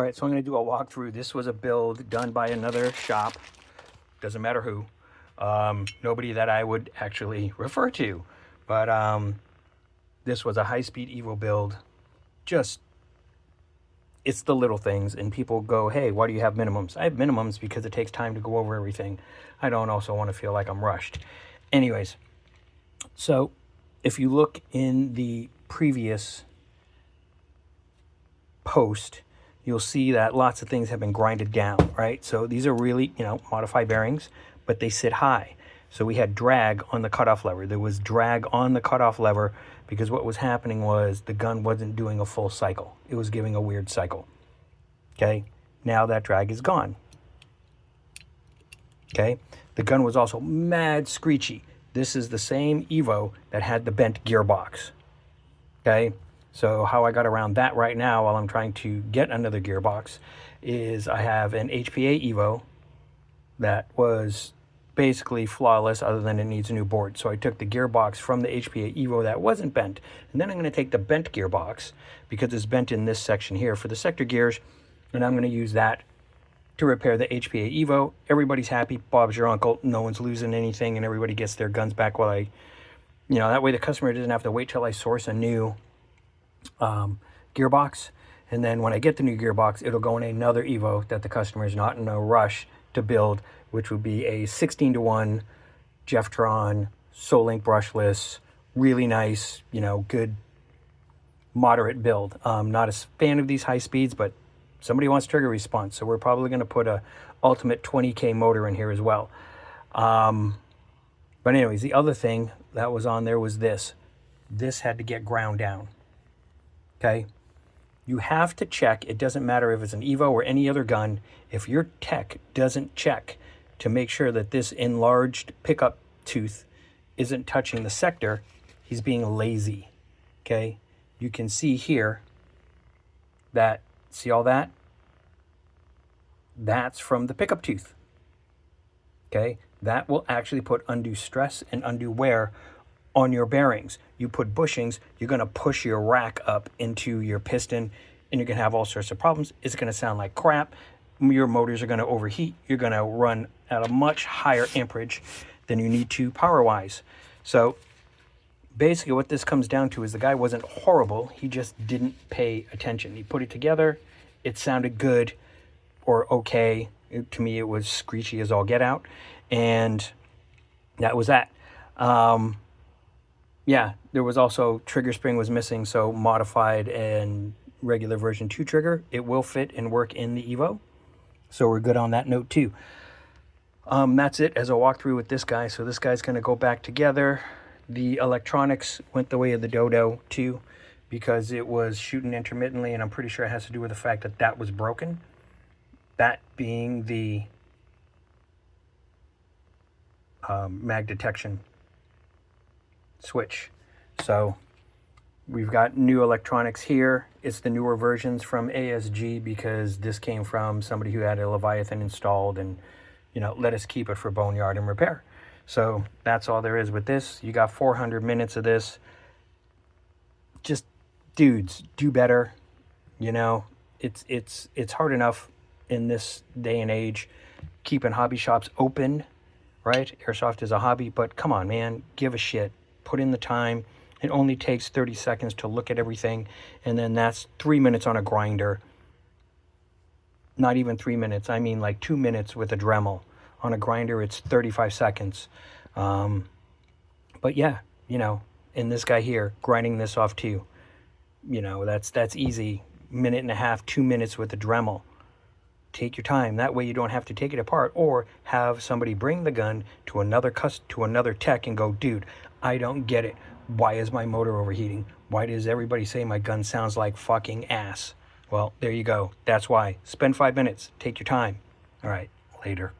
All right, so I'm going to do a walkthrough. This was a build done by another shop. Doesn't matter who. Nobody that I would actually refer to. But this was a high-speed Evo build. It's the little things. And people go, hey, why do you have minimums? I have minimums because it takes time to go over everything. I don't also want to feel like I'm rushed. Anyways, so if you look in the previous post, you'll see that lots of things have been grinded down, right? So these are really, modified bearings, but they sit high. So we had drag on the cutoff lever. There was drag on the cutoff lever because what was happening was the gun wasn't doing a full cycle. It was giving a weird cycle. Okay, now that drag is gone. Okay, the gun was also mad screechy. This is the same Evo that had the bent gearbox. Okay, so how I got around that right now while I'm trying to get another gearbox is I have an HPA Evo that was basically flawless other than it needs a new board. So I took the gearbox from the HPA Evo that wasn't bent, and then I'm going to take the bent gearbox because it's bent in this section here for the sector gears, and I'm going to use that to repair the HPA Evo. Everybody's happy. Bob's your uncle. No one's losing anything, and everybody gets their guns back while I, that way the customer doesn't have to wait till I source a new gearbox. And then when I get the new gearbox, it'll go in another Evo that the customer is not in a rush to build, which would be a 16:1 Jeftron Solink brushless, really nice, good moderate build. Not a fan of these high speeds, but somebody wants trigger response, so we're probably going to put a ultimate 20K motor in here as well. But anyways, the other thing that was on there was this. This had to get ground down. Okay? You have to check. It doesn't matter if it's an Evo or any other gun. If your tech doesn't check to make sure that this enlarged pickup tooth isn't touching the sector, he's being lazy. Okay? You can see here that, see all that? That's from the pickup tooth. Okay? That will actually put undue stress and undue wear on your bearings. You put bushings, you're going to push your rack up into your piston, and you're going to have all sorts of problems. It's going to sound like crap. Your motors are going to overheat. You're going to run at a much higher amperage than you need to power-wise. So basically what this comes down to is the guy wasn't horrible. He just didn't pay attention. He put it together. It sounded good or okay. To me, it was screechy as all get out. And that was that. Yeah, there was also trigger spring was missing, so modified and regular version 2 trigger. It will fit and work in the Evo, so we're good on that note too. That's it as a walkthrough with this guy. So this guy's going to go back together. The electronics went the way of the Dodo too because it was shooting intermittently, and I'm pretty sure it has to do with the fact that that was broken. That being the mag detection switch. So we've got new electronics here. It's the newer versions from ASG because this came from somebody who had a Leviathan installed and, let us keep it for boneyard and repair. So that's all there is with this. You got 400 minutes of this. Just, dudes, do better. It's hard enough in this day and age keeping hobby shops open, right? Airsoft is a hobby, but come on, man, give a shit. Put in the time. It only takes 30 seconds to look at everything, and then that's 3 minutes on a grinder. Not even 3 minutes. I mean like 2 minutes with a Dremel. On a grinder, it's 35 seconds. But yeah, and this guy here, grinding this off too. That's easy. Minute and a half, 2 minutes with a Dremel. Take your time. That way you don't have to take it apart or have somebody bring the gun to another tech and go, dude, I don't get it. Why is my motor overheating? Why does everybody say my gun sounds like fucking ass? Well, there you go. That's why. Spend 5 minutes. Take your time. All right. Later.